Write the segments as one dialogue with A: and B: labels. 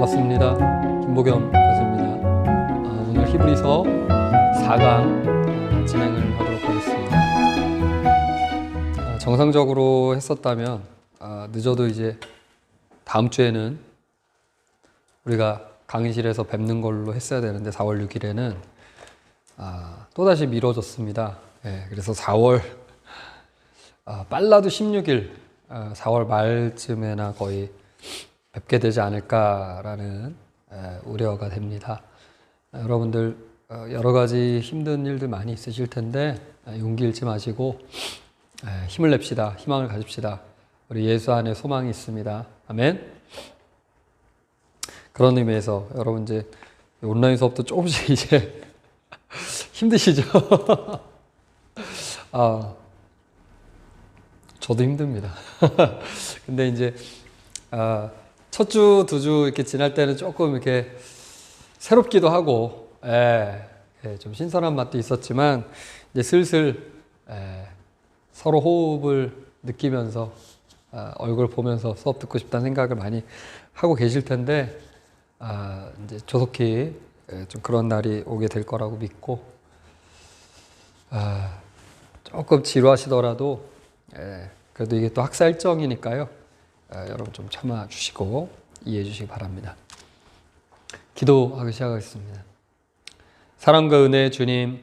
A: 반갑습니다. 김보겸 교수입니다. 오늘 히브리서 4강 진행을 하도록 하겠습니다. 정상적으로 했었다면 늦어도 이제 다음 주에는 우리가 강의실에서 뵙는 걸로 했어야 되는데 4월 6일에는 또다시 미뤄졌습니다. 그래서 4월 빨라도 16일 4월 말쯤에나 거의 뵙게 되지 않을까라는 우려가 됩니다. 여러분들 여러 가지 힘든 일들 많이 있으실 텐데 용기 잃지 마시고 힘을 냅시다. 희망을 가집시다. 우리 예수 안에 소망이 있습니다. 아멘. 그런 의미에서 여러분 이제 온라인 수업도 조금씩 이제 힘드시죠? 저도 힘듭니다. 근데 이제 첫 주, 두 주 이렇게 지날 때는 조금 이렇게 새롭기도 하고, 좀 신선한 맛도 있었지만, 이제 슬슬, 서로 호흡을 느끼면서, 얼굴 보면서 수업 듣고 싶다는 생각을 많이 하고 계실 텐데, 이제 조속히 좀 그런 날이 오게 될 거라고 믿고, 조금 지루하시더라도, 그래도 이게 또 학사 일정이니까요. 여러분 좀 참아주시고 이해해 주시기 바랍니다. 기도하기 시작하겠습니다. 사랑과 은혜의 주님,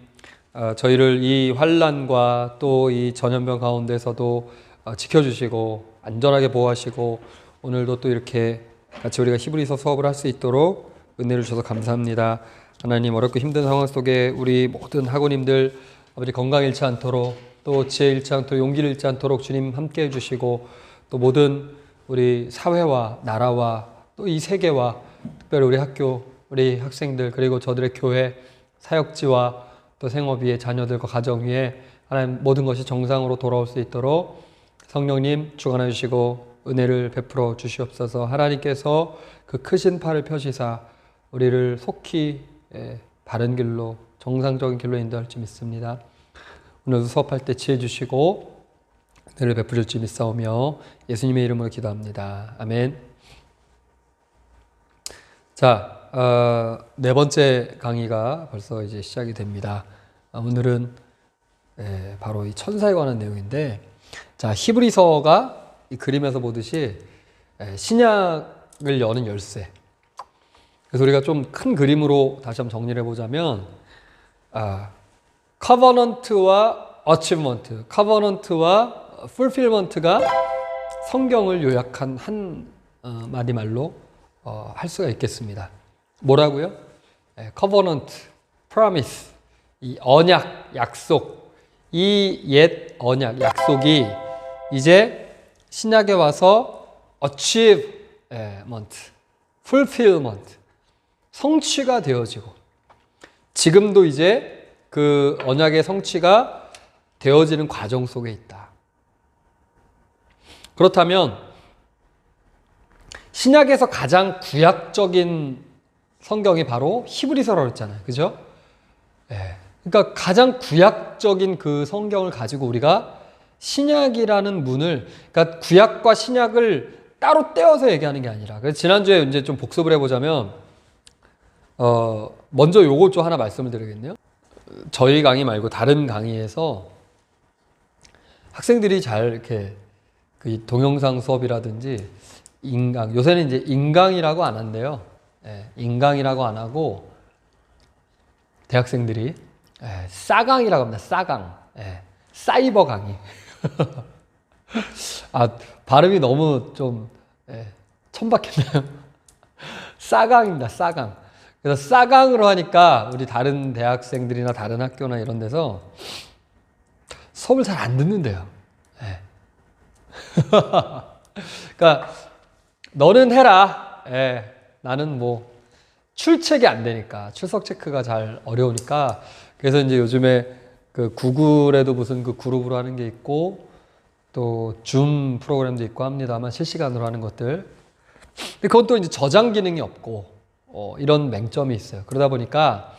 A: 저희를 이 환난과 또 이 전염병 가운데서도 지켜주시고 안전하게 보호하시고 오늘도 또 이렇게 같이 우리가 히브리서 수업을 할 수 있도록 은혜를 주셔서 감사합니다. 하나님, 어렵고 힘든 상황 속에 우리 모든 학우님들 아버지 건강 잃지 않도록 또 지혜 잃지 않도록 용기를 잃지 않도록 주님 함께 해주시고 또 모든 우리 사회와 나라와 또 이 세계와 특별히 우리 학교, 우리 학생들 그리고 저들의 교회, 사역지와 또 생업위의 자녀들과 가정 위에 하나님 모든 것이 정상으로 돌아올 수 있도록 성령님 주관해 주시고 은혜를 베풀어 주시옵소서. 하나님께서 그 크신 팔을 펴시사 우리를 속히 바른 길로 정상적인 길로 인도할 줄 믿습니다. 오늘도 수업할 때 지혜 주시고 은혜를 베풀 줄 믿사오며 예수님의 이름으로 기도합니다. 아멘. 자, 네 번째 강의가 벌써 이제 시작이 됩니다. 오늘은 바로 이 천사에 관한 내용인데, 자, 히브리서가 이 그림에서 보듯이 신약을 여는 열쇠. 그래서 우리가 좀 큰 그림으로 다시 한번 정리를 해보자면, 커버넌트와 어치브먼트, 커버넌트와 풀필먼트가 성경을 요약한 한 마디 말로 할 수가 있겠습니다. 뭐라고요? 커버넌트, 프로미스, 이 언약, 약속, 이 옛 언약, 약속이 이제 신약에 와서 achievement, fulfillment, 성취가 되어지고 지금도 이제 그 언약의 성취가 되어지는 과정 속에 있다. 그렇다면 신약에서 가장 구약적인 성경이 바로 히브리서라고 했잖아요. 그죠? 그러니까 가장 구약적인 그 성경을 가지고 우리가 신약이라는 문을, 그러니까 구약과 신약을 따로 떼어서 얘기하는 게 아니라, 그래서 지난주에 이제 좀 복습을 해보자면, 먼저 요거 좀 하나 말씀을 드리겠네요. 저희 강의 말고 다른 강의에서 학생들이 잘 이렇게 그 동영상 수업이라든지 인강, 요새는 이제 인강이라고 안 한대요. 인강이라고 안 하고 대학생들이 싸강이라고 합니다. 싸강, 사이버 강의. 발음이 너무 좀 천박했나요? 싸강입니다. 싸강. 그래서 싸강으로 하니까 우리 다른 대학생들이나 다른 학교나 이런 데서 수업을 잘 안 듣는데요. 그러니까 너는 해라. 나는 뭐 출첵이 안 되니까, 출석 체크가 잘 어려우니까. 그래서 이제 요즘에 그 구글에도 무슨 그 그룹으로 하는 게 있고 또 줌 프로그램도 있고 합니다만 실시간으로 하는 것들. 근데 그건 또 이제 저장 기능이 없고 이런 맹점이 있어요. 그러다 보니까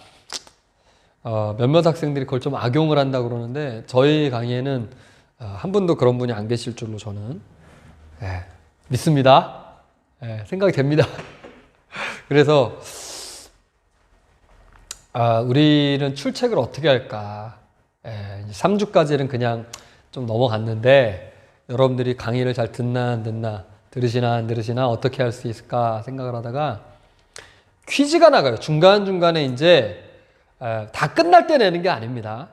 A: 몇몇 학생들이 그걸 좀 악용을 한다고 그러는데 저희 강의에는 한 분도 그런 분이 안 계실 줄로 저는 믿습니다. 생각이 됩니다. 그래서 우리는 출첵을 어떻게 할까? 3주까지는 그냥 좀 넘어갔는데 여러분들이 강의를 잘 듣나 안 듣나, 들으시나 안 들으시나, 어떻게 할 수 있을까 생각을 하다가 퀴즈가 나가요. 중간중간에 이제 다 끝날 때 내는 게 아닙니다.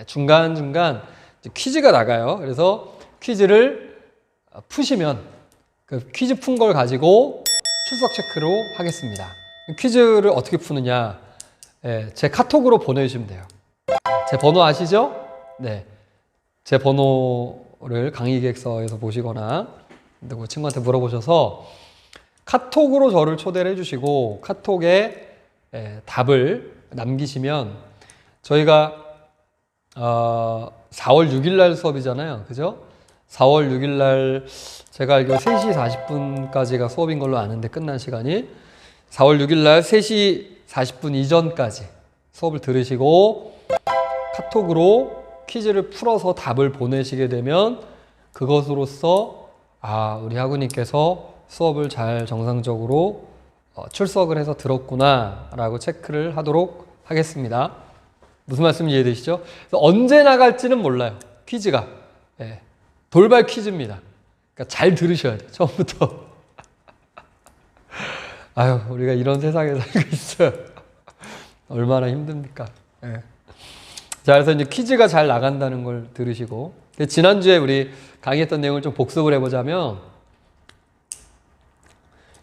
A: 중간중간 퀴즈가 나가요. 그래서 퀴즈를 푸시면 그 퀴즈 푼 걸 가지고 출석 체크로 하겠습니다. 퀴즈를 어떻게 푸느냐, 제 카톡으로 보내주시면 돼요. 제 번호 아시죠? 네, 제 번호를 강의 기획서에서 보시거나 누구 친구한테 물어보셔서 카톡으로 저를 초대를 해주시고 카톡에 답을 남기시면 저희가 4월 6일 날 수업이잖아요. 그죠? 4월 6일 날 제가 알기로 3시 40분까지가 수업인 걸로 아는데 끝난 시간이 4월 6일 날 3시 40분 이전까지 수업을 들으시고 카톡으로 퀴즈를 풀어서 답을 보내시게 되면 그것으로써 우리 학우님께서 수업을 잘 정상적으로 출석을 해서 들었구나 라고 체크를 하도록 하겠습니다. 무슨 말씀인지 이해되시죠? 언제 나갈지는 몰라요. 퀴즈가 돌발 퀴즈입니다. 그러니까 잘 들으셔야 돼요. 처음부터. 우리가 이런 세상에 살고 있어요. 얼마나 힘듭니까? 자, 그래서 이제 퀴즈가 잘 나간다는 걸 들으시고, 지난주에 우리 강의했던 내용을 좀 복습을 해보자면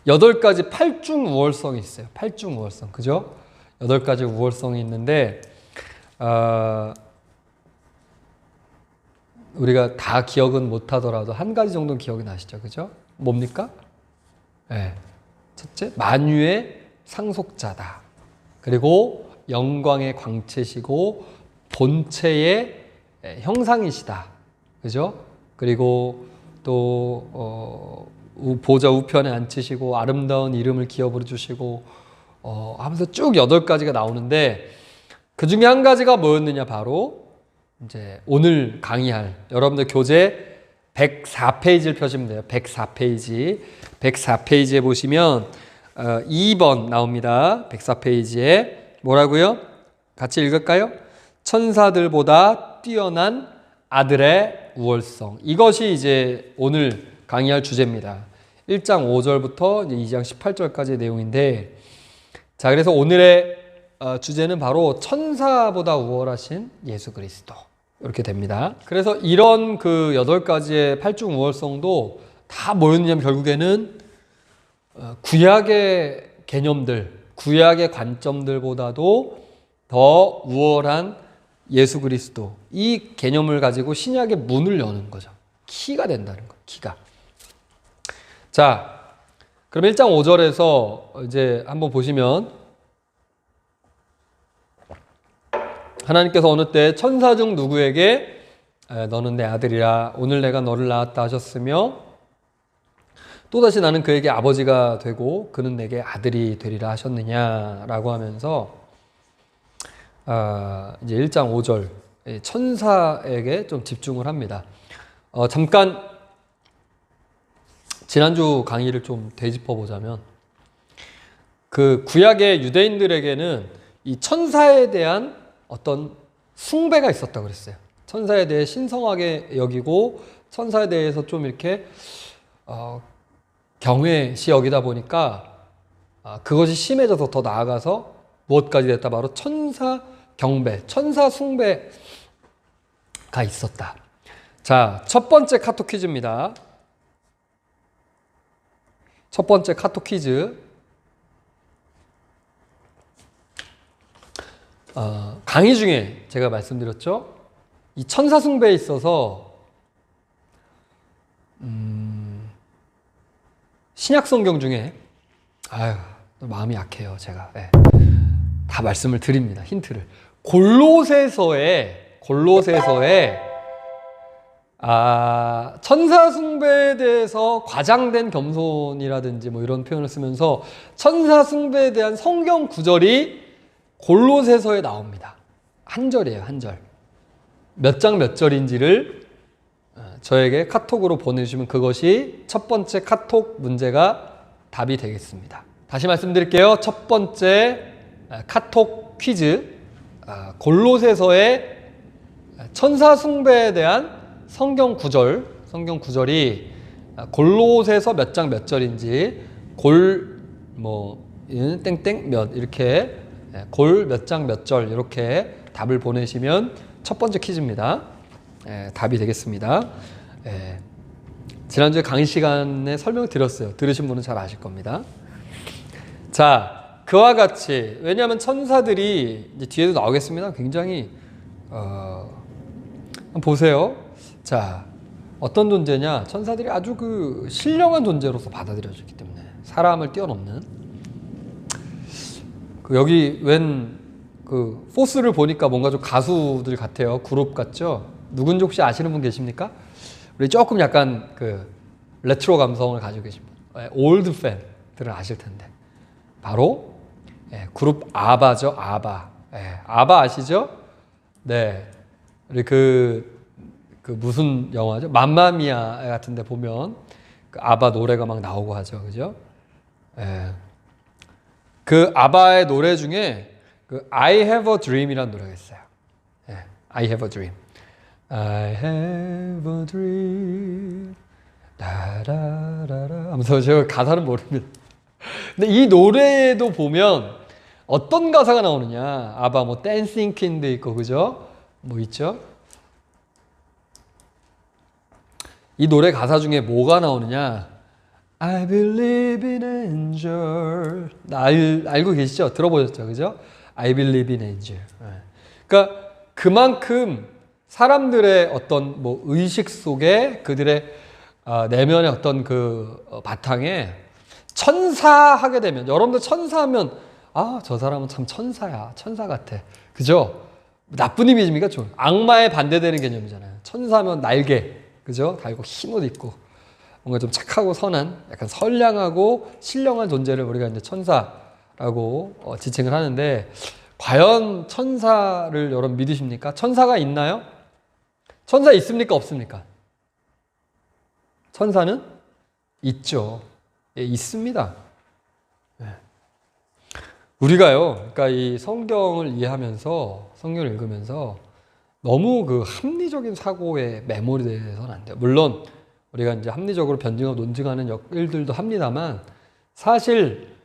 A: 8가지 8중 우월성이 있어요. 8중 우월성. 그죠? 8가지 우월성이 있는데 우리가 다 기억은 못하더라도 한 가지 정도는 기억이 나시죠? 그죠? 뭡니까? 첫째, 만유의 상속자다. 그리고 영광의 광채시고 본체의 형상이시다. 그죠? 그리고 또 보좌 우편에 앉히시고 아름다운 이름을 기어 부르주시고 하면서 쭉 8가지가 나오는데 그 중에 한 가지가 뭐였느냐, 바로 이제 오늘 강의할 여러분들 교재 104페이지를 펴시면 돼요. 104페이지. 104페이지에 보시면 2번 나옵니다. 104페이지에 뭐라고요? 같이 읽을까요? 천사들보다 뛰어난 아들의 우월성. 이것이 이제 오늘 강의할 주제입니다. 1장 5절부터 이제 2장 18절까지의 내용인데, 자, 그래서 오늘의 주제는 바로 천사보다 우월하신 예수 그리스도. 이렇게 됩니다. 그래서 이런 그 8가지의 8중 우월성도 다 뭐였냐면 결국에는 구약의 개념들, 구약의 관점들보다도 더 우월한 예수 그리스도, 이 개념을 가지고 신약의 문을 여는 거죠. 키가 된다는 거, 키가. 자, 그럼 1장 5절에서 이제 한번 보시면 하나님께서 어느 때 천사 중 누구에게 너는 내 아들이라 오늘 내가 너를 낳았다 하셨으며 또다시 나는 그에게 아버지가 되고 그는 내게 아들이 되리라 하셨느냐라고 하면서 이제 1장 5절 천사에게 좀 집중을 합니다. 잠깐 지난주 강의를 좀 되짚어 보자면 그 구약의 유대인들에게는 이 천사에 대한 어떤 숭배가 있었다고 그랬어요. 천사에 대해 신성하게 여기고 천사에 대해서 좀 이렇게 경외시 여기다 보니까 그것이 심해져서 더 나아가서 무엇까지 됐다? 바로 천사 경배, 천사 숭배가 있었다. 자, 첫 번째 카톡 퀴즈입니다. 첫 번째 카톡 퀴즈. 강의 중에 제가 말씀드렸죠. 이 천사 숭배에 있어서 신약 성경 중에 마음이 약해요. 제가 다 말씀을 드립니다. 힌트를. 골로새서에 천사 숭배에 대해서 과장된 겸손이라든지 뭐 이런 표현을 쓰면서 천사 숭배에 대한 성경 구절이 골로새서에 나옵니다. 한 절이에요, 한 절. 몇 장 몇 절인지를 저에게 카톡으로 보내주시면 그것이 첫 번째 카톡 문제가 답이 되겠습니다. 다시 말씀드릴게요. 첫 번째 카톡 퀴즈. 골로새서의 천사 숭배에 대한 성경 구절이 골로새서 몇 장 몇 절인지 땡땡 몇 이렇게 골 몇 장 몇 절 이렇게 답을 보내시면 첫 번째 퀴즈입니다. 답이 되겠습니다. 지난주에 강의 시간에 설명드렸어요. 들으신 분은 잘 아실 겁니다. 자, 그와 같이, 왜냐하면 천사들이 이제 뒤에도 나오겠습니다. 굉장히 한번 보세요. 자, 어떤 존재냐? 천사들이 아주 그 신령한 존재로서 받아들여지기 때문에 사람을 뛰어넘는. 여기 웬 그 포스를 보니까 뭔가 좀 가수들 같아요. 그룹 같죠? 누군지 혹시 아시는 분 계십니까? 우리 조금 약간 그 레트로 감성을 가지고 계신 분, 올드 팬들은 아실 텐데 바로 그룹 아바죠. 아바. 아바 아시죠? 네. 우리 그 무슨 영화죠? 맘마미아 같은데 보면 그 아바 노래가 막 나오고 하죠, 그죠? 그 아바의 노래 중에 그 I Have a Dream이라는 노래가 있어요. I Have a Dream. I have a dream. 라라라라. 하면서 제가 가사는 모릅니다. 근데 이 노래에도 보면 어떤 가사가 나오느냐? 아바 뭐 댄싱 퀸도 있고, 그죠? 뭐 있죠? 이 노래 가사 중에 뭐가 나오느냐? I believe in angel. 알고 계시죠? 들어보셨죠? 그죠? I believe in angel. 그러니까 그만큼 사람들의 어떤 뭐 의식 속에 그들의 내면의 어떤 그 바탕에 천사하게 되면, 여러분들 천사하면 저 사람은 참 천사야, 천사 같아, 그죠? 나쁜 이미지입니까? 좀 악마에 반대되는 개념이잖아요. 천사하면 날개, 그죠? 달고 흰옷 입고 뭔가 좀 착하고 선한, 약간 선량하고 신령한 존재를 우리가 이제 천사라고 지칭을 하는데, 과연 천사를 여러분 믿으십니까? 천사가 있나요? 천사 있습니까? 없습니까? 천사는 있죠. 있습니다. 우리가요, 그러니까 이 성경을 이해하면서, 성경을 읽으면서 너무 그 합리적인 사고에 매몰되어서는 안 돼요. 물론 우리가 이제 합리적으로 변증하고 논증하는 일들도 합니다만, 사실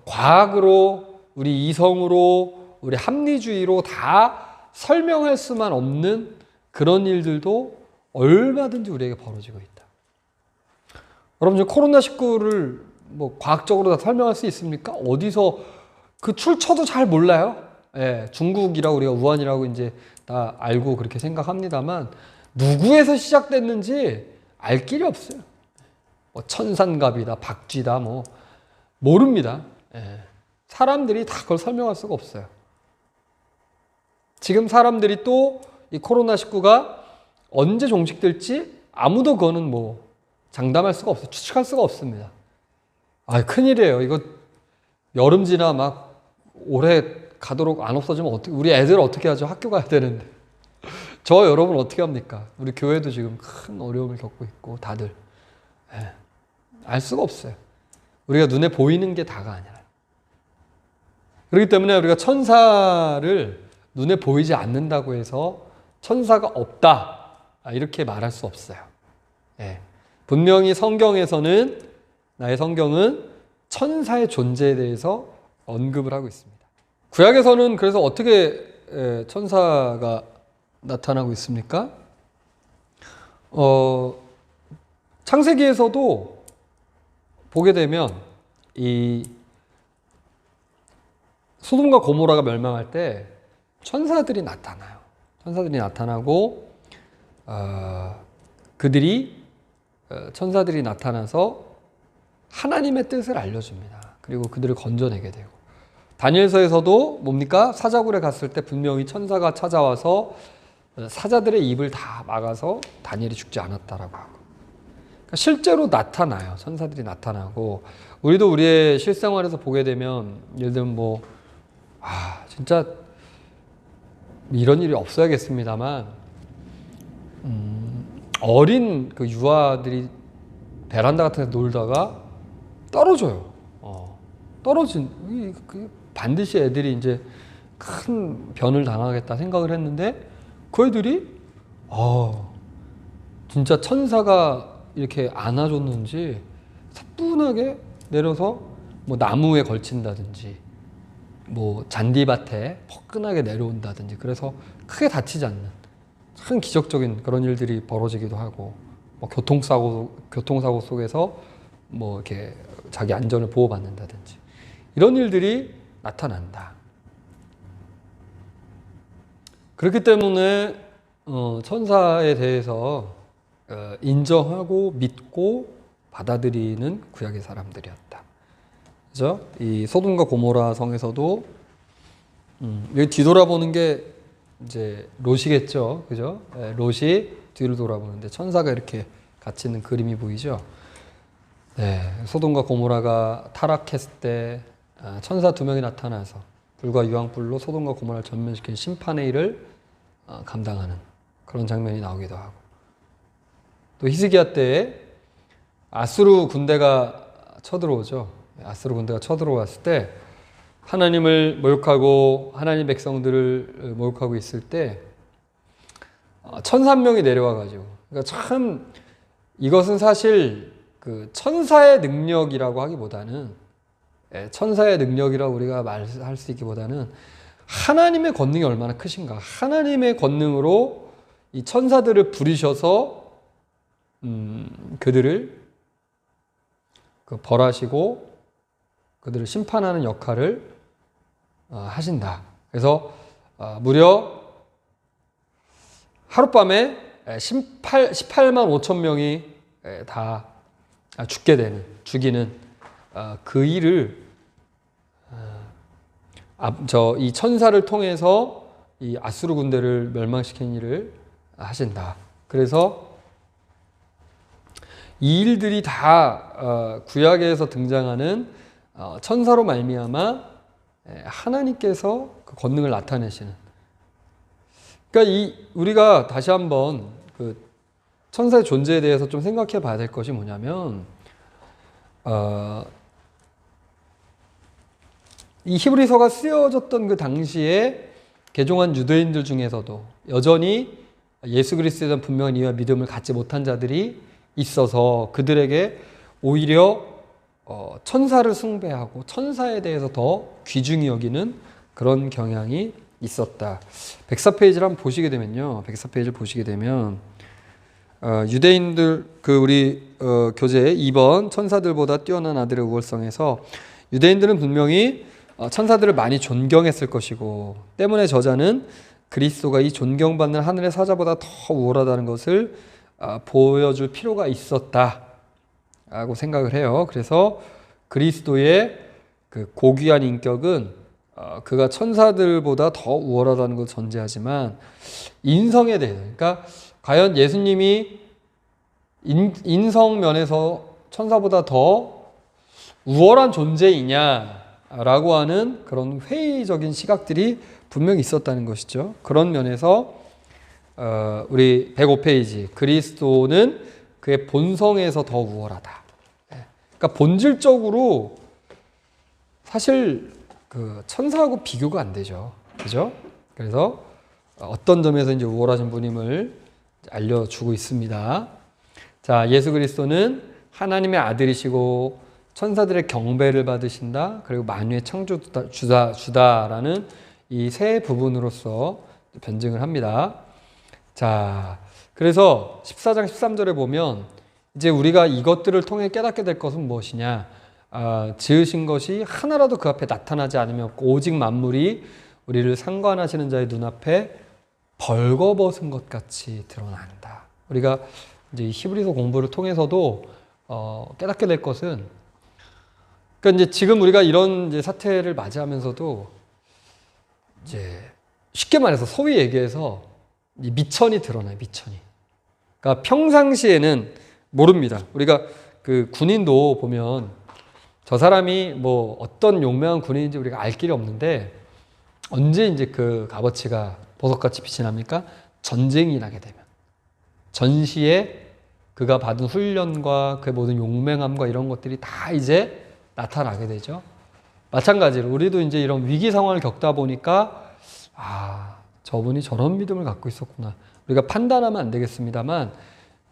A: 과학으로, 우리 이성으로, 우리 합리주의로 다 설명할 수만 없는 그런 일들도 얼마든지 우리에게 벌어지고 있다. 여러분, 코로나19를 뭐 과학적으로 다 설명할 수 있습니까? 어디서 그 출처도 잘 몰라요. 중국이라고, 우리가 우한이라고 이제 다 알고 그렇게 생각합니다만, 누구에서 시작됐는지 알 길이 없어요. 뭐 천산갑이다, 박쥐다, 뭐 모릅니다. 사람들이 다 그걸 설명할 수가 없어요. 지금 사람들이 또 이 코로나19가 언제 종식될지 아무도 그거는 뭐 장담할 수가 없어요. 추측할 수가 없습니다. 큰일이에요. 이거 여름 지나 막 올해 가도록 안 없어지면 어떻게, 우리 애들 어떻게 하죠? 학교 가야 되는데. 저 여러분 어떻게 합니까? 우리 교회도 지금 큰 어려움을 겪고 있고, 다들. 알 수가 없어요. 우리가 눈에 보이는 게 다가 아니라. 그렇기 때문에 우리가 천사를 눈에 보이지 않는다고 해서 천사가 없다, 이렇게 말할 수 없어요. 분명히 성경에서는, 나의 성경은 천사의 존재에 대해서 언급을 하고 있습니다. 구약에서는 그래서 어떻게 천사가 나타나고 있습니까? 창세기에서도 보게 되면 이 소돔과 고모라가 멸망할 때 천사들이 나타나요. 천사들이 나타나고 천사들이 나타나서 하나님의 뜻을 알려줍니다. 그리고 그들을 건져내게 되고, 다니엘서에서도 뭡니까? 사자굴에 갔을 때 분명히 천사가 찾아와서 사자들의 입을 다 막아서 다니엘이 죽지 않았다라고 하고, 그러니까 실제로 나타나요. 천사들이 나타나고, 우리도 우리의 실생활에서 보게 되면, 예를 들면 진짜 이런 일이 없어야겠습니다만, 어린 그 유아들이 베란다 같은 데 놀다가 떨어져요. 반드시 애들이 이제 큰 변을 당하겠다 생각을 했는데 그 애들이 진짜 천사가 이렇게 안아줬는지 사뿐하게 내려서 뭐 나무에 걸친다든지 뭐 잔디밭에 포근하게 내려온다든지 그래서 크게 다치지 않는 참 기적적인 그런 일들이 벌어지기도 하고 뭐 교통사고 속에서 뭐 이렇게 자기 안전을 보호받는다든지 이런 일들이 나타난다. 그렇기 때문에 천사에 대해서 인정하고 믿고 받아들이는 구약의 사람들이었다. 그죠? 이 소돔과 고모라 성에서도 여기 뒤돌아보는 게 이제 롯이겠죠. 그죠? 롯이 뒤를 돌아보는데 천사가 이렇게 같이 있는 그림이 보이죠. 네, 소돔과 고모라가 타락했을 때 천사 2명이 나타나서 불과 유황불로 소돔과 고모라를 전면시킨 심판의 일을 감당하는 그런 장면이 나오기도 하고 또 히스기야 때에 아수르 군대가 쳐들어오죠. 아수르 군대가 쳐들어왔을 때 하나님을 모욕하고 하나님 백성들을 모욕하고 있을 때 천사 한 명이 내려와가지고 그러니까 참 이것은 사실 그 천사의 능력이라고 하기보다는 천사의 능력이라고 우리가 말할 수 있기보다는 하나님의 권능이 얼마나 크신가. 하나님의 권능으로 이 천사들을 부리셔서 그들을 벌하시고 그들을 심판하는 역할을 하신다. 그래서 무려 하룻밤에 18만 5천 명이 다 죽이는 그 일을 이 천사를 통해서 이 아수르 군대를 멸망시킨 일을 하신다. 그래서 이 일들이 다 구약에서 등장하는 천사로 말미암아 하나님께서 그 권능을 나타내시는. 그러니까 우리가 다시 한번 그 천사의 존재에 대해서 좀 생각해 봐야 될 것이 뭐냐면 이 히브리서가 쓰여졌던 그 당시에 개종한 유대인들 중에서도 여전히 예수 그리스도에 대한 분명한 이해와 믿음을 갖지 못한 자들이 있어서 그들에게 오히려 천사를 숭배하고 천사에 대해서 더 귀중히 여기는 그런 경향이 있었다. 104페이지를 한번 보시게 되면요. 104페이지를 보시게 되면 유대인들 우리 교재 2번 천사들보다 뛰어난 아들의 우월성에서 유대인들은 분명히 천사들을 많이 존경했을 것이고 때문에 저자는 그리스도가 이 존경받는 하늘의 사자보다 더 우월하다는 것을 보여줄 필요가 있었다라고 생각을 해요. 그래서 그리스도의 그 고귀한 인격은 그가 천사들보다 더 우월하다는 것을 전제하지만 인성에 대해서 그러니까 과연 예수님이 인성 면에서 천사보다 더 우월한 존재이냐라고 하는 그런 회의적인 시각들이 분명히 있었다는 것이죠. 그런 면에서 우리 105페이지 그리스도는 그의 본성에서 더 우월하다. 그러니까 본질적으로 사실 그 천사하고 비교가 안 되죠. 그죠? 그래서 어떤 점에서 이제 우월하신 분임을 알려주고 있습니다. 자, 예수 그리스도는 하나님의 아들이시고 천사들의 경배를 받으신다. 그리고 만유의 창조주다라는 이 세 부분으로서 변증을 합니다. 자, 그래서 14장 13절에 보면 이제 우리가 이것들을 통해 깨닫게 될 것은 무엇이냐? 지으신 것이 하나라도 그 앞에 나타나지 않으면 오직 만물이 우리를 상관하시는 자의 눈앞에 벌거벗은 것 같이 드러난다. 우리가 이제 히브리서 공부를 통해서도 깨닫게 될 것은 그러니까 이제 지금 우리가 이런 이제 사태를 맞이하면서도 이제 쉽게 말해서 소위 얘기해서 미천이 드러나요. 미천이. 그러니까 평상시에는 모릅니다. 우리가 그 군인도 보면 저 사람이 뭐 어떤 용맹한 군인인지 우리가 알 길이 없는데 언제 이제 그 값어치가 보석같이 빛이 납니까? 전쟁이 나게 되면. 전시에 그가 받은 훈련과 그의 모든 용맹함과 이런 것들이 다 이제 나타나게 되죠. 마찬가지로 우리도 이제 이런 위기 상황을 겪다 보니까 저분이 저런 믿음을 갖고 있었구나. 우리가 판단하면 안 되겠습니다만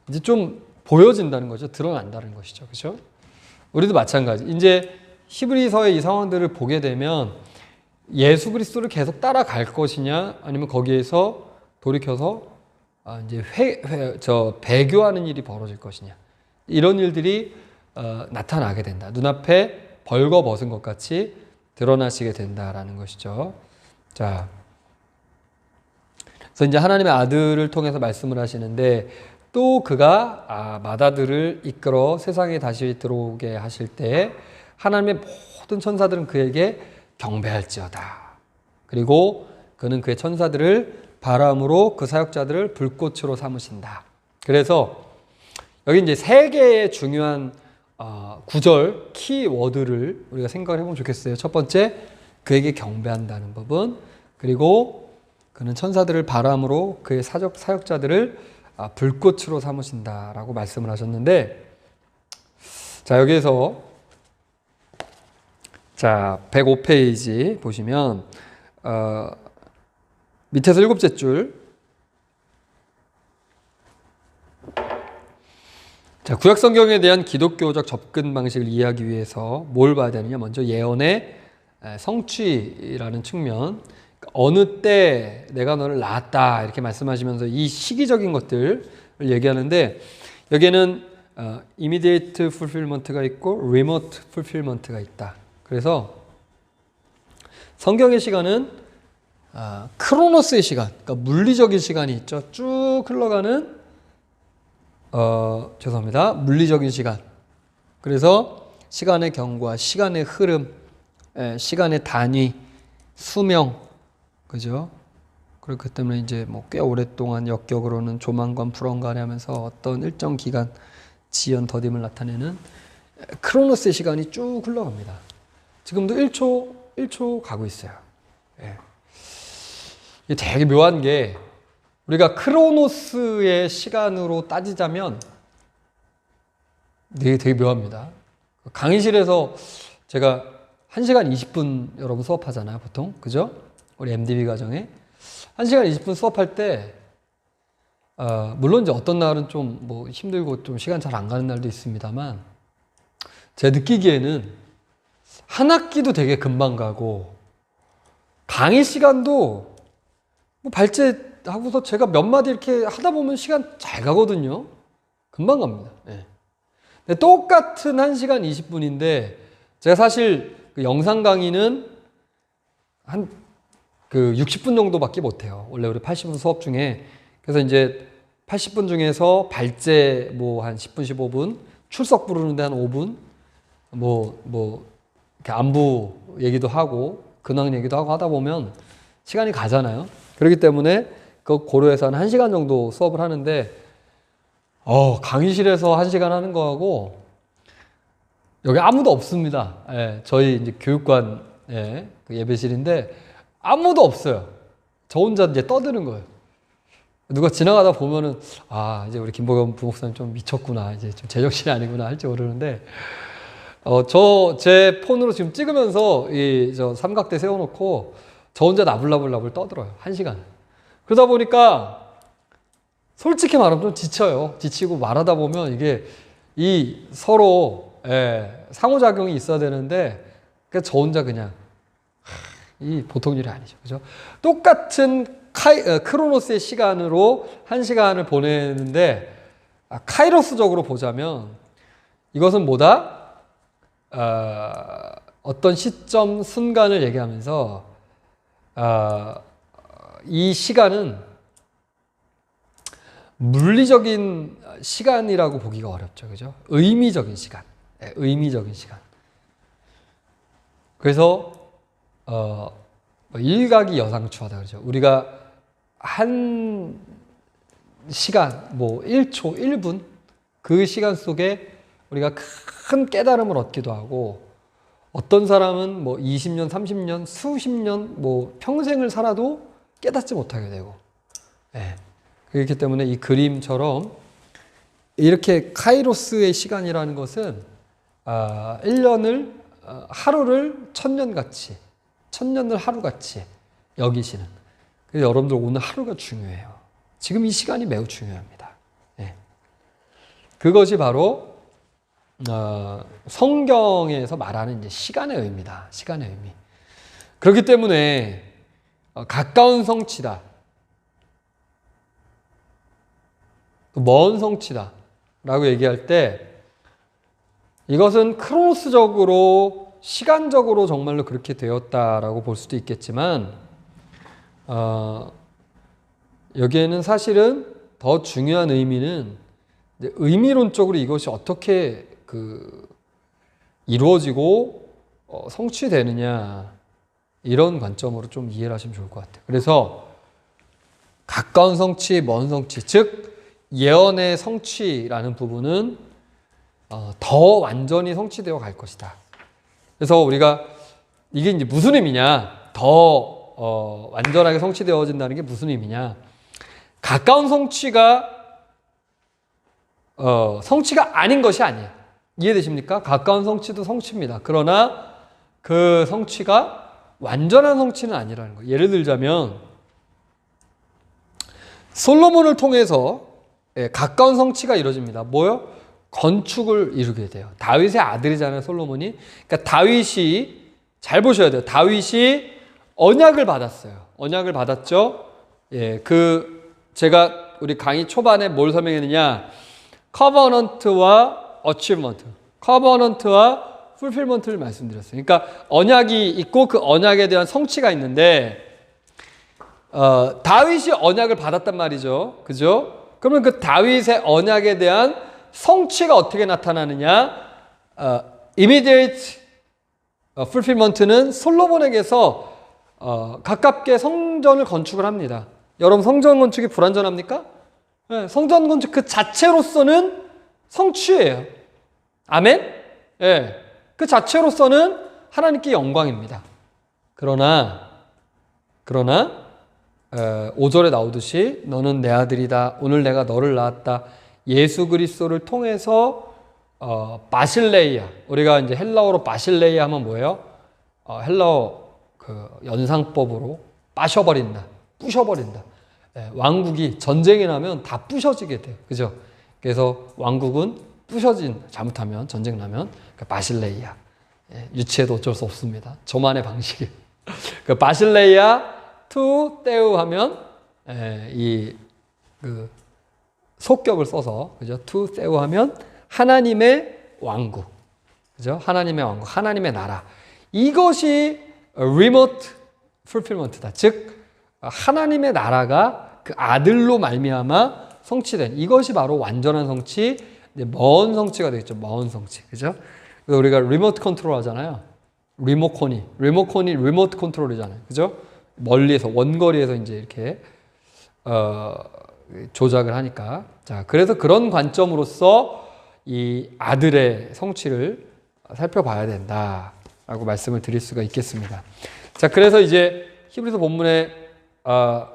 A: 이제 좀 보여진다는 거죠. 드러난다는 것이죠. 그렇죠? 우리도 마찬가지. 이제 히브리서의 이 상황들을 보게 되면 예수 그리스도를 계속 따라갈 것이냐, 아니면 거기에서 돌이켜서 이제 배교하는 일이 벌어질 것이냐, 이런 일들이 나타나게 된다. 눈앞에 벌거벗은 것 같이 드러나시게 된다라는 것이죠. 자, 그래서 이제 하나님의 아들을 통해서 말씀을 하시는데, 또 그가 맏아들을 이끌어 세상에 다시 들어오게 하실 때 하나님의 모든 천사들은 그에게 경배할지어다. 그리고 그는 그의 천사들을 바람으로 그 사역자들을 불꽃으로 삼으신다. 그래서 여기 이제 세 개의 중요한 구절 키워드를 우리가 생각을 해보면 좋겠어요. 첫 번째, 그에게 경배한다는 부분. 그리고 그는 천사들을 바람으로 그의 사역자들을 불꽃으로 삼으신다라고 말씀을 하셨는데, 자, 여기에서 105페이지 보시면 밑에서 7째 줄, 자, 구약 성경에 대한 기독교적 접근 방식을 이해하기 위해서 뭘 봐야 되느냐? 먼저 예언의 성취라는 측면, 어느 때 내가 너를 낳았다 이렇게 말씀하시면서 이 시기적인 것들을 얘기하는데, 여기에는 immediate fulfillment가 있고 remote fulfillment가 있다. 그래서 성경의 시간은 크로노스의 시간, 그러니까 물리적인 시간이 있죠. 쭉 흘러가는 물리적인 시간. 그래서 시간의 경과, 시간의 흐름, 시간의 단위, 수명, 그죠? 그렇기 때문에 이제 뭐 꽤 오랫동안 역격으로는 조만간 불언간에 하면서 어떤 일정 기간 지연 더딤을 나타내는 크로노스의 시간이 쭉 흘러갑니다. 지금도 1초 가고 있어요. 예. 이게 되게 묘한 게, 우리가 크로노스의 시간으로 따지자면 되게 묘합니다. 강의실에서 제가 1시간 20분 여러분 수업하잖아요, 보통. 그죠? 우리 MDB 과정에 1시간 20분 수업할 때 물론 이제 어떤 날은 좀 뭐 힘들고 좀 시간 잘 안 가는 날도 있습니다만, 제가 느끼기에는 한 학기도 되게 금방 가고, 강의 시간도 뭐 발제하고서 제가 몇 마디 이렇게 하다 보면 시간 잘 가거든요. 금방 갑니다. 네. 근데 똑같은 1시간 20분인데 제가 사실 그 영상 강의는 한 60분 정도밖에 못해요. 원래 우리 80분 수업 중에. 그래서 이제 80분 중에서 발제 뭐 한 10분, 15분, 출석 부르는데 한 5분, 이렇게 안부 얘기도 하고, 근황 얘기도 하고 하다 보면 시간이 가잖아요. 그렇기 때문에 그 고려해서 한 1시간 정도 수업을 하는데, 강의실에서 1시간 하는 거하고, 여기 아무도 없습니다. 예, 저희 이제 교육관, 그 예배실인데, 아무도 없어요. 저 혼자 이제 떠드는 거예요. 누가 지나가다 보면은, 이제 우리 김보겸 부목사님 좀 미쳤구나. 이제 좀 제정신이 아니구나 할지 모르는데, 제 폰으로 지금 찍으면서 저 삼각대 세워놓고 저 혼자 나불나불 떠들어요. 1시간. 그러다 보니까 솔직히 말하면 좀 지쳐요. 지치고 말하다 보면 이게 서로 상호작용이 있어야 되는데, 저 혼자 그냥 이 보통 일이 아니죠. 그죠? 똑같은 크로노스의 시간으로 1시간을 보내는데, 카이로스적으로 보자면 이것은 뭐다? 어떤 시점, 순간을 얘기하면서 이 시간은 물리적인 시간이라고 보기가 어렵죠. 그죠? 의미적인 시간. 의미적인 시간. 그래서 일각이 여상추하다 그러죠. 우리가 한 시간, 1초, 1분 그 시간 속에 우리가 큰 깨달음을 얻기도 하고, 어떤 사람은 20년, 30년, 수십 년, 평생을 살아도 깨닫지 못하게 되고, 그렇기 때문에 이 그림처럼 이렇게 카이로스의 시간이라는 것은 1년을 하루를 천년같이, 천년을 하루같이 여기시는. 그래서 여러분들 오늘 하루가 중요해요. 지금 이 시간이 매우 중요합니다. 예. 그것이 바로 성경에서 말하는 이제 시간의 의미다. 시간의 의미. 그렇기 때문에 가까운 성취다. 먼 성취다. 라고 얘기할 때 이것은 크로노스적으로 시간적으로 정말로 그렇게 되었다라고 볼 수도 있겠지만 여기에는 사실은 더 중요한 의미는 의미론적으로 이것이 어떻게 이루어지고 성취되느냐 이런 관점으로 좀 이해를 하시면 좋을 것 같아요. 그래서 가까운 성취, 먼 성취, 즉 예언의 성취라는 부분은 더 완전히 성취되어 갈 것이다. 그래서 우리가 이게 이제 무슨 의미냐? 더 완전하게 성취되어진다는 게 무슨 의미냐? 가까운 성취가 성취가 아닌 것이 아니에요. 이해되십니까? 가까운 성취도 성취입니다. 그러나 그 성취가 완전한 성취는 아니라는 거예요. 예를 들자면 솔로몬을 통해서 가까운 성취가 이루어집니다. 뭐요? 건축을 이루게 돼요. 다윗의 아들이잖아요, 솔로몬이. 그러니까 다윗이 잘 보셔야 돼요. 다윗이 언약을 받았어요. 언약을 받았죠. 예, 제가 우리 강의 초반에 뭘 설명했느냐? 커버넌트와 어치먼트, 커버넌트와 풀필먼트를 말씀드렸어요. 그러니까 언약이 있고 그 언약에 대한 성취가 있는데 다윗이 언약을 받았단 말이죠. 그죠? 그러면 그 다윗의 언약에 대한 성취가 어떻게 나타나느냐? immediate fulfillment는 솔로몬에게서 가깝게 성전을 건축을 합니다. 여러분 성전 건축이 불완전합니까? 네, 성전 건축 그 자체로서는 성취예요. 아멘? 네, 그 자체로서는 하나님께 영광입니다. 그러나 5절에 나오듯이 너는 내 아들이다. 오늘 내가 너를 낳았다. 예수 그리스도를 통해서 바실레이아, 우리가 이제 헬라어로 바실레이아 하면 뭐예요? 헬라어 그 연상법으로 빠셔버린다, 부셔버린다. 예, 왕국이 전쟁이 나면 다 부셔지게 돼요. 그죠? 그래서 왕국은 부셔진, 잘못하면 전쟁 나면 바실레이아. 예, 유치해도 어쩔 수 없습니다. 저만의 방식이에요. 그 바실레이아 투 때우 하면 속격을 써서, 그죠? 투 때우 하면 하나님의 왕국, 그죠? 하나님의 왕국, 하나님의 나라. 이것이 remote fulfillment다. 즉 하나님의 나라가 그 아들로 말미암아 성취된, 이것이 바로 완전한 성취, 먼 성취가 되겠죠. 먼 성취, 그죠? 그래서 우리가 리모트 컨트롤 하잖아요. 리모컨이 리모트 컨트롤이잖아요, 그죠? 멀리에서, 원거리에서 이제 이렇게 조작을 하니까. 자, 그래서 그런 관점으로서 이 아들의 성취를 살펴봐야 된다라고 말씀을 드릴 수가 있겠습니다. 자, 그래서 이제 히브리서 본문에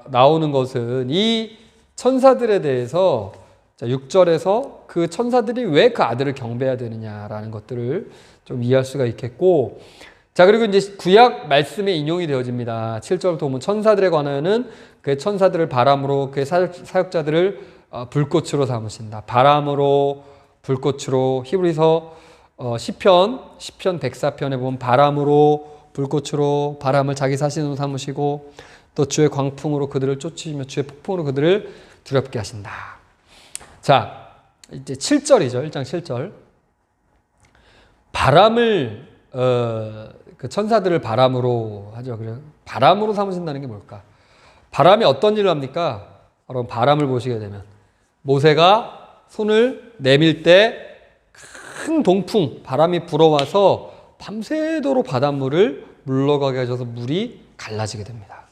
A: 나오는 것은 이 천사들에 대해서 6절에서 그 천사들이 왜 그 아들을 경배해야 되느냐라는 것들을 좀 이해할 수가 있겠고, 자, 그리고 이제 구약 말씀에 인용이 되어집니다. 7절부터 보면 천사들에 관하여는 그 천사들을 바람으로 그 사역자들을 불꽃으로 삼으신다. 바람으로, 불꽃으로. 히브리서 시편 104편에 보면 바람으로, 불꽃으로, 바람을 자기 사신으로 삼으시고 또 주의 광풍으로 그들을 쫓으시며 주의 폭풍으로 그들을 두렵게 하신다. 자, 이제 7절이죠. 1장 7절. 바람을 그 천사들을 바람으로 하죠. 그래요. 바람으로 삼으신다는 게 뭘까? 바람이 어떤 일을 합니까? 여러분 바람을 보시게 되면 모세가 손을 내밀 때 큰 동풍, 바람이 불어와서 밤새도록 바닷물을 물러가게 하셔서 물이 갈라지게 됩니다.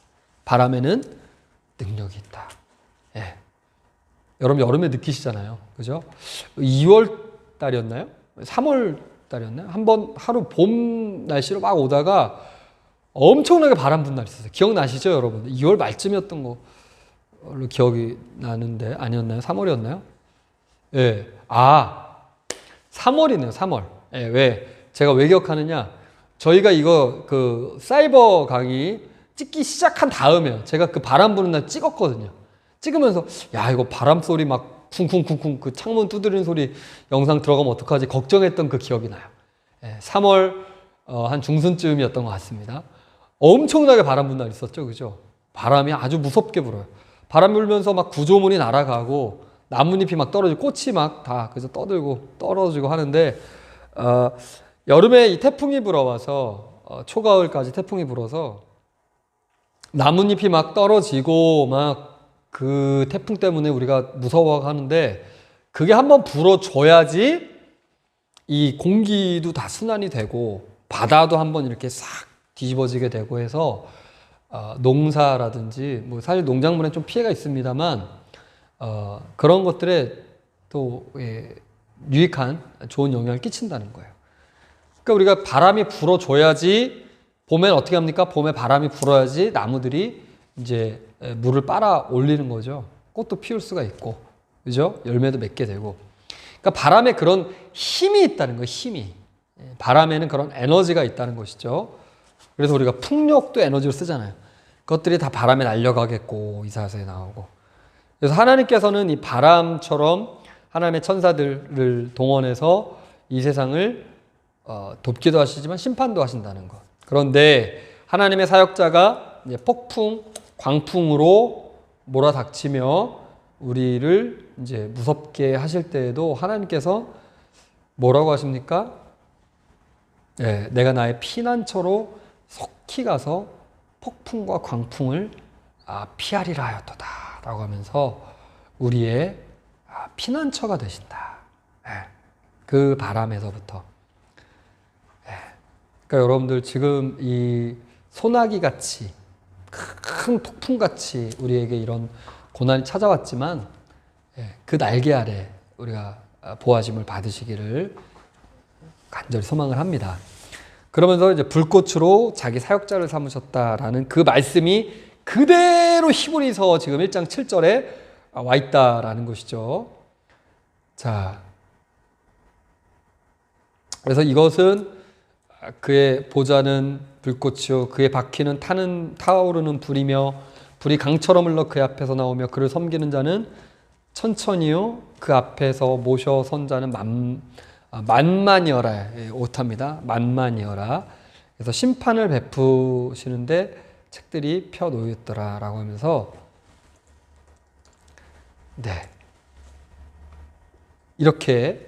A: 바람에는 능력이 있다. 예. 여러분 여름에 느끼시잖아요. 그죠? 2월 달이었나요? 3월 달이었나요? 한번 하루 봄 날씨로 막 오다가 엄청나게 바람 분 날이 있었어요. 기억나시죠, 여러분? 2월 말쯤이었던 걸로 기억이 나는데 아니었나요? 3월이었나요? 예. 3월이네요, 3월. 예, 왜? 제가 왜 기억하느냐? 저희가 이거 그 사이버 강의 찍기 시작한 다음에 제가 그 바람 부는 날 찍었거든요. 찍으면서 야 이거 바람 소리 막 쿵쿵쿵쿵 그 창문 두드리는 소리 영상 들어가면 어떡하지 걱정했던 그 기억이 나요. 3월 한 중순쯤이었던 것 같습니다. 엄청나게 바람 부는 날 있었죠, 그죠? 바람이 아주 무섭게 불어요. 바람 불면서 막 구조물이 날아가고 나뭇잎이 막 떨어지고 꽃이 막 다 그래서 떠들고 떨어지고 하는데 여름에 이 태풍이 불어와서 초가을까지 태풍이 불어서 나뭇잎이 막 떨어지고 막 그 태풍 때문에 우리가 무서워하는데 그게 한번 불어줘야지 이 공기도 다 순환이 되고 바다도 한번 이렇게 싹 뒤집어지게 되고 해서 농사라든지 뭐 사실 농작물에 좀 피해가 있습니다만 그런 것들에 또 유익한 좋은 영향을 끼친다는 거예요. 그러니까 우리가 바람이 불어줘야지 봄엔 어떻게 합니까? 봄에 바람이 불어야지 나무들이 이제 물을 빨아 올리는 거죠. 꽃도 피울 수가 있고, 그죠? 열매도 맺게 되고. 그러니까 바람에 그런 힘이 있다는 거예요. 힘이. 바람에는 그런 에너지가 있다는 것이죠. 그래서 우리가 풍력도 에너지를 쓰잖아요. 그것들이 다 바람에 날려가겠고 이사야서에 나오고. 그래서 하나님께서는 이 바람처럼 하나님의 천사들을 동원해서 이 세상을 돕기도 하시지만 심판도 하신다는 것. 그런데 하나님의 사역자가 이제 폭풍, 광풍으로 몰아닥치며 우리를 이제 무섭게 하실 때에도 하나님께서 뭐라고 하십니까? 내가 나의 피난처로 속히 가서 폭풍과 광풍을 피하리라 하였도다 라고 하면서 우리의 피난처가 되신다. 그 바람에서부터. 그러니까 여러분들 지금 이 소나기 같이 큰 폭풍 같이 우리에게 이런 고난이 찾아왔지만 그 날개 아래 우리가 보호하심을 받으시기를 간절히 소망을 합니다. 그러면서 이제 불꽃으로 자기 사역자를 삼으셨다라는 그 말씀이 그대로 히브리서 지금 1장 7절에 와 있다라는 것이죠. 자, 그래서 이것은 그의 보좌는 불꽃이요 그의 바퀴는 타오르는 불이며 불이 강처럼 흘러 그의 앞에서 나오며 그를 섬기는 자는 천천히요 그 앞에서 모셔 선 자는 만만이어라. 오타입니다. 만만이어라. 그래서 심판을 베푸시는데 책들이 펴 놓였더라라고 하면서 이렇게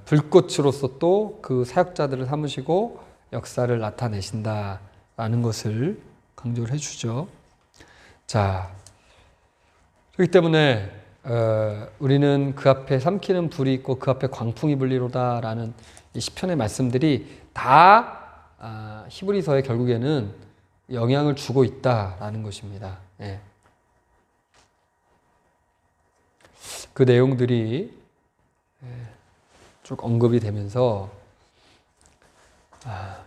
A: 불꽃으로서 또 그 사역자들을 삼으시고 역사를 나타내신다라는 것을 강조를 해주죠. 자, 그렇기 때문에 우리는 그 앞에 삼키는 불이 있고 그 앞에 광풍이 불리로다라는 이 시편의 말씀들이 다 히브리서에 결국에는 영향을 주고 있다라는 것입니다. 그 내용들이 쭉 언급이 되면서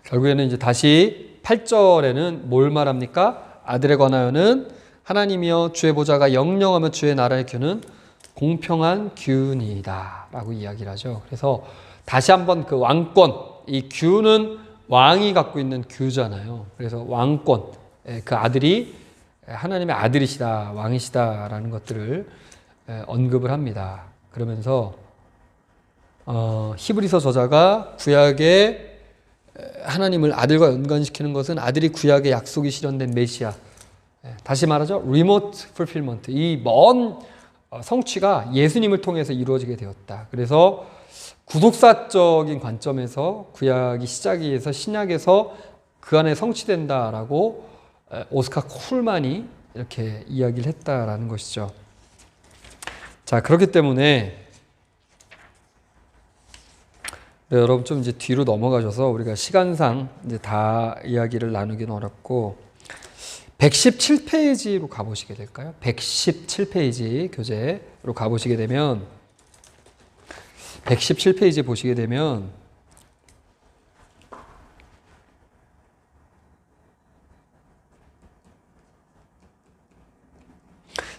A: 결국에는 이제 다시 8절에는 뭘 말합니까? 아들에 관하여는 하나님이여 주의 보좌가 영영하며 주의 나라의 규는 공평한 규니이다 라고 이야기를 하죠. 그래서 다시 한번 그 왕권, 이 규는 왕이 갖고 있는 규잖아요. 그래서 왕권, 그 아들이 하나님의 아들이시다, 왕이시다라는 것들을 언급을 합니다. 그러면서 히브리서 저자가 구약의 하나님을 아들과 연관시키는 것은 아들이 구약의 약속이 실현된 메시아, 다시 말하죠, remote fulfillment, 이 먼 성취가 예수님을 통해서 이루어지게 되었다. 그래서 구속사적인 관점에서 구약이 시작이 해서 신약에서 그 안에 성취된다라고 오스카 콜만이 이렇게 이야기를 했다라는 것이죠. 자, 그렇기 때문에 여러분 좀 이제 뒤로 넘어가셔서 우리가 시간상 이제 다 이야기를 나누기는 어렵고 117페이지로 가보시게 될까요? 117페이지 교재로 가보시게 되면 117페이지 보시게 되면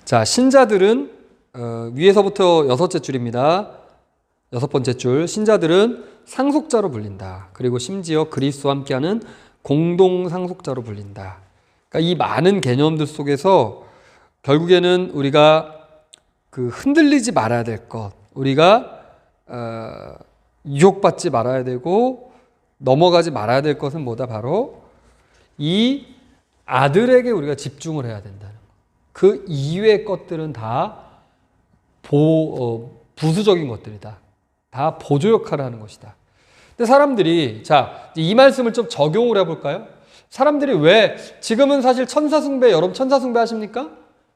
A: 자, 신자들은 위에서부터 6째 줄입니다. 6번째 줄, 신자들은 상속자로 불린다. 그리고 심지어 그리스도와 함께하는 공동 상속자로 불린다. 그러니까 이 많은 개념들 속에서 결국에는 우리가 그 흔들리지 말아야 될 것, 우리가 유혹받지 말아야 되고 넘어가지 말아야 될 것은 뭐다? 바로 이 아들에게 우리가 집중을 해야 된다는 것. 그 이외의 것들은 다 부수적인 것들이다. 다 보조 역할을 하는 것이다. 근데 사람들이, 자, 이 말씀을 좀 적용을 해볼까요? 사람들이 왜, 지금은 사실 천사숭배, 여러분 천사숭배 하십니까?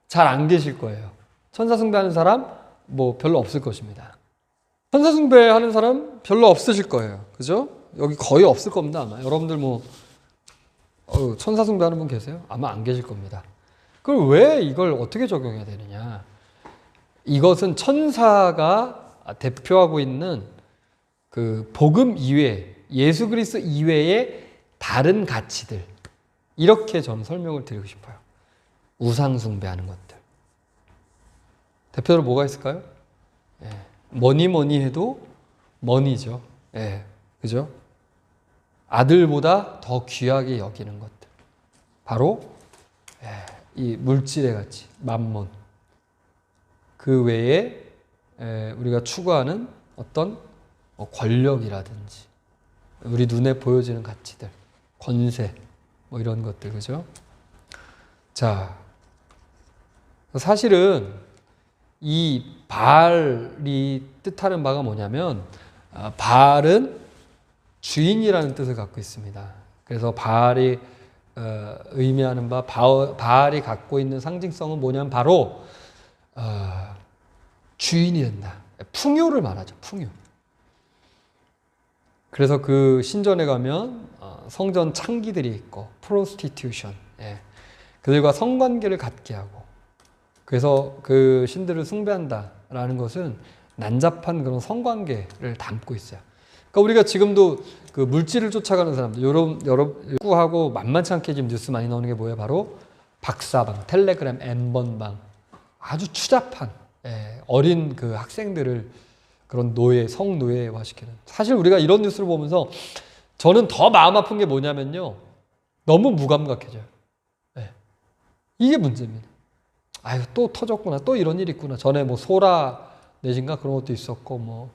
A: 잘 안 계실 거예요. 천사숭배하는 사람 뭐 별로 없을 것입니다. 천사숭배하는 사람 별로 없으실 거예요. 그죠? 여기 거의 없을 겁니다. 아마 여러분들 뭐 천사숭배하는 분 계세요? 아마 안 계실 겁니다. 그럼 왜 이걸 어떻게 적용해야 되느냐? 이것은 천사가 대표하고 있는 그 복음 이외, 예수 그리스도 이외의 다른 가치들, 이렇게 저는 설명을 드리고 싶어요. 우상 숭배하는 것들. 대표로 뭐가 있을까요? 예. 뭐니 해도 머니죠. 예. 그죠? 아들보다 더 귀하게 여기는 것들. 바로 이 물질의 가치, 맘몬. 그 외에 우리가 추구하는 어떤 권력이라든지 우리 눈에 보여지는 가치들, 권세, 뭐 이런 것들, 그죠? 자, 사실은 이 바알이 뜻하는 바가 뭐냐면 바알은 주인이라는 뜻을 갖고 있습니다. 그래서 바알이 의미하는 바, 바알이 갖고 있는 상징성은 뭐냐면 바로 주인이 된다. 풍요를 말하죠. 풍요. 그래서 그 신전에 가면 성전 창기들이 있고 프로스티튜션, 예. 그들과 성관계를 갖게 하고, 그래서 그 신들을 숭배한다라는 것은 난잡한 그런 성관계를 담고 있어요. 그러니까 우리가 지금도 그 물질을 쫓아가는 사람들, 여러분 구하고 만만치 않게 지금 뉴스 많이 나오는 게 뭐예요? 바로 박사방, 텔레그램, N번방, 아주 추잡한 어린 그 학생들을 그런 성노예화시키는. 사실 우리가 이런 뉴스를 보면서 저는 더 마음 아픈 게 뭐냐면요, 너무 무감각해져요. 이게 문제입니다. 아유, 또 터졌구나, 또 이런 일이 있구나. 전에 뭐 소라 내진가 그런 것도 있었고 뭐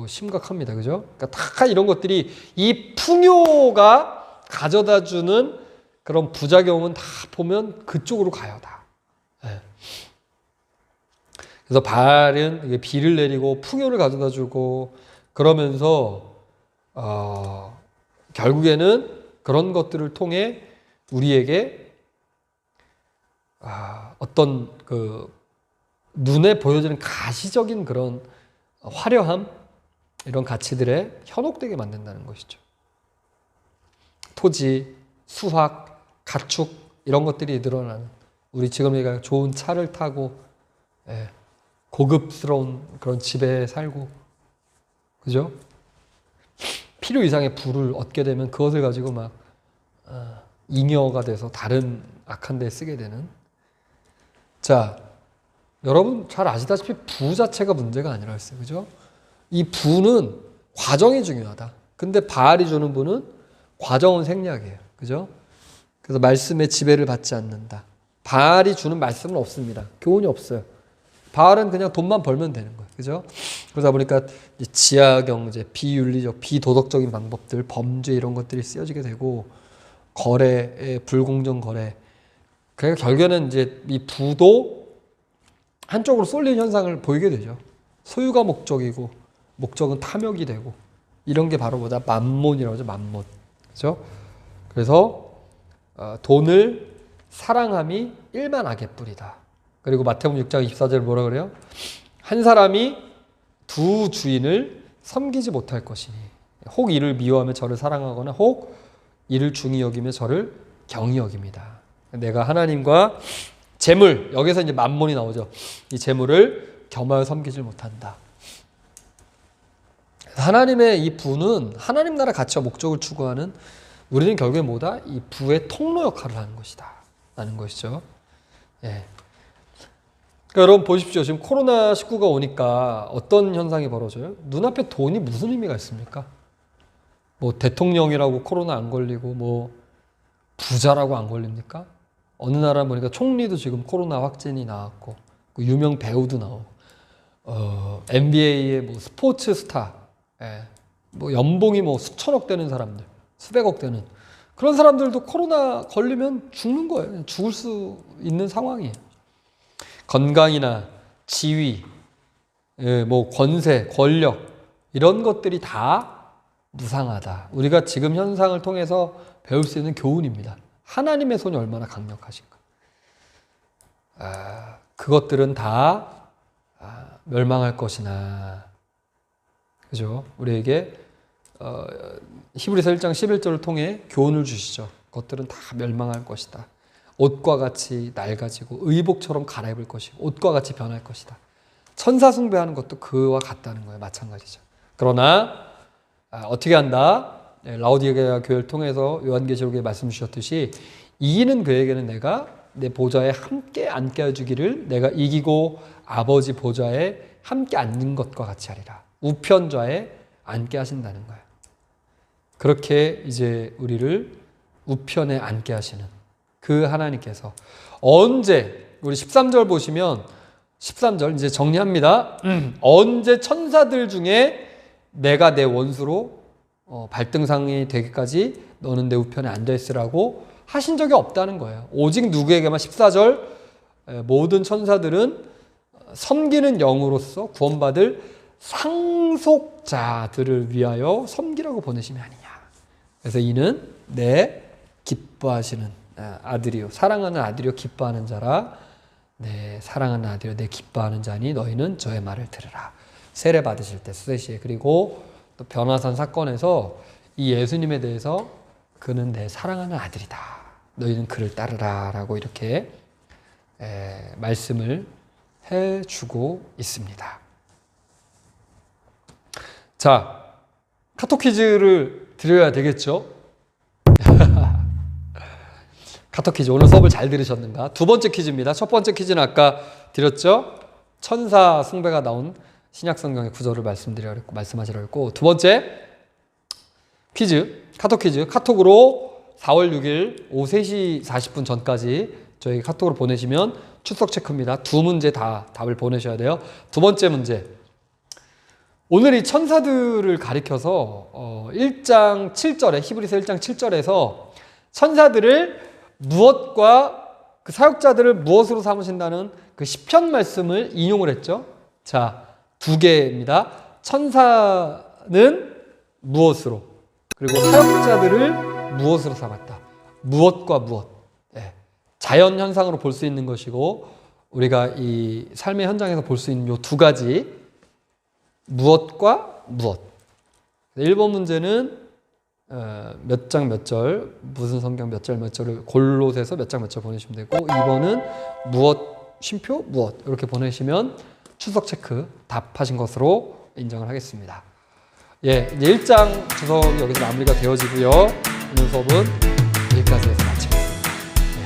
A: 심각합니다. 그죠? 그러니까 다 이런 것들이 이 풍요가 가져다 주는 그런 부작용은 다 보면 그쪽으로 가요, 다. 그래서 바알은 비를 내리고 풍요를 가져다 주고 그러면서 결국에는 그런 것들을 통해 우리에게 어떤 그 눈에 보여지는 가시적인 그런 화려함, 이런 가치들에 현혹되게 만든다는 것이죠. 토지, 수확, 가축, 이런 것들이 늘어나는, 우리 지금 얘기하는 좋은 차를 타고 고급스러운 그런 집에 살고, 그죠? 필요 이상의 부를 얻게 되면 그것을 가지고 막 잉여가 돼서 다른 악한 데에 쓰게 되는. 자, 여러분 잘 아시다시피 부 자체가 문제가 아니라 했어요. 그죠? 이 부는 과정이 중요하다. 근데 바알이 주는 부는 과정은 생략이에요. 그죠? 그래서 말씀의 지배를 받지 않는다. 바알이 주는 말씀은 없습니다. 교훈이 없어요. 바알은 그냥 돈만 벌면 되는 거예요. 그죠? 그러다 보니까 지하경제, 비윤리적, 비도덕적인 방법들, 범죄 이런 것들이 쓰여지게 되고, 거래, 불공정 거래. 그러니까 결국에는 이제 이 부도 한쪽으로 쏠린 현상을 보이게 되죠. 소유가 목적이고, 목적은 탐욕이 되고, 이런 게 바로 뭐다? 맘몬이라고 하죠. 맘몬. 그죠? 그래서 돈을 사랑함이 일만 악의 뿌리다. 그리고 마태복음 6장 24절 뭐라 그래요? 한 사람이 두 주인을 섬기지 못할 것이니 혹 이를 미워하며 저를 사랑하거나 혹 이를 중히 여기며 저를 경히 여깁니다. 내가 하나님과 재물, 여기서 이제 맘몬이 나오죠. 이 재물을 겸하여 섬기질 못한다. 하나님의 이 부는 하나님 나라 가치와 목적을 추구하는, 우리는 결국에 뭐다? 이 부의 통로 역할을 하는 것이다 라는 것이죠. 예. 그러니까 여러분 보십시오. 지금 코로나19가 오니까 어떤 현상이 벌어져요? 눈앞에 돈이 무슨 의미가 있습니까? 뭐 대통령이라고 코로나 안 걸리고 뭐 부자라고 안 걸립니까? 어느 나라 보니까 총리도 지금 코로나 확진이 나왔고 유명 배우도 나오고 NBA의 뭐 스포츠 스타, 뭐 연봉이 뭐 수천억 되는 사람들, 수백억 되는 그런 사람들도 코로나 걸리면 죽는 거예요. 죽을 수 있는 상황이에요. 건강이나 지위, 뭐 권세, 권력 이런 것들이 다 무상하다. 우리가 지금 현상을 통해서 배울 수 있는 교훈입니다. 하나님의 손이 얼마나 강력하신가. 그것들은 다 멸망할 것이나, 그죠? 우리에게 히브리서 1장 11절을 통해 교훈을 주시죠. 그것들은 다 멸망할 것이다. 옷과 같이 낡아지고 의복처럼 갈아입을 것이고 옷과 같이 변할 것이다. 천사 숭배하는 것도 그와 같다는 거예요. 마찬가지죠. 그러나 어떻게 한다? 라오디게아 교회를 통해서 요한계시록에 말씀 주셨듯이 이기는 그에게는 내가 내 보좌에 함께 앉게 해주기를 내가 이기고 아버지 보좌에 함께 앉는 것과 같이 하리라. 우편좌에 앉게 하신다는 거예요. 그렇게 이제 우리를 우편에 앉게 하시는 그 하나님께서 언제, 우리 13절 보시면 13절 이제 정리합니다. 언제 천사들 중에 내가 내 원수로 발등상이 되기까지 너는 내 우편에 앉아있으라고 하신 적이 없다는 거예요. 오직 누구에게만 14절 모든 천사들은 섬기는 영으로서 구원받을 상속자들을 위하여 섬기라고 보내심이 아니냐. 그래서 이는 내 기뻐하시는 아들이요 사랑하는 아들이요 기뻐하는 자라. 내 사랑하는 아들이요 내 기뻐하는 자니 너희는 저의 말을 들으라. 세례 받으실 때 수세시에 그리고 또 변화산 사건에서 이 예수님에 대해서 그는 내 사랑하는 아들이다. 너희는 그를 따르라 라고 이렇게 말씀을 해주고 있습니다. 자, 카톡 퀴즈를 드려야 되겠죠? 카톡 퀴즈 오늘 수업을 잘 들으셨는가? 두 번째 퀴즈입니다. 첫 번째 퀴즈는 아까 드렸죠? 천사 숭배가 나온 신약성경의 구절을 말씀하시라고 했고, 두 번째 퀴즈, 카톡 퀴즈, 카톡으로 4월 6일 오후 3시 40분 전까지 저희 카톡으로 보내시면 출석 체크입니다. 두 문제 다 답을 보내셔야 돼요. 두 번째 문제, 오늘 이 천사들을 가리켜서 1장 7절에 히브리서 1장 7절에서 천사들을 무엇과 그 사역자들을 무엇으로 삼으신다는 그 시편 말씀을 인용을 했죠. 자, 두 개입니다. 천사는 무엇으로, 그리고 사역자들을 무엇으로 삼았다. 무엇과 무엇. 자연 현상으로 볼 수 있는 것이고 우리가 이 삶의 현장에서 볼 수 있는 이 두 가지, 무엇과 무엇. 1번 문제는 몇 장 몇 절, 무슨 성경 몇 절 몇 절을 골로새서 몇 장 몇 절 보내시면 되고, 2번은 무엇, 쉼표, 무엇 이렇게 보내시면 출석 체크 답하신 것으로 인정을 하겠습니다. 예, 이제 1장 주석이 여기서 마무리가 되어지고요. 오늘 수업은 여기까지 해서 마치겠습니다. 예,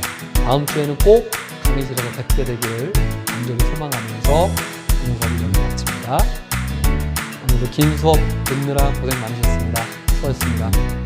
A: 다음 주에는 꼭 강의실에서 뵙게 되기를 간절히 소망하면서 오늘 수업을 여기서 마칩니다. 오늘도 긴 수업 듣느라 고생 많으셨습니다. 수고하셨습니다.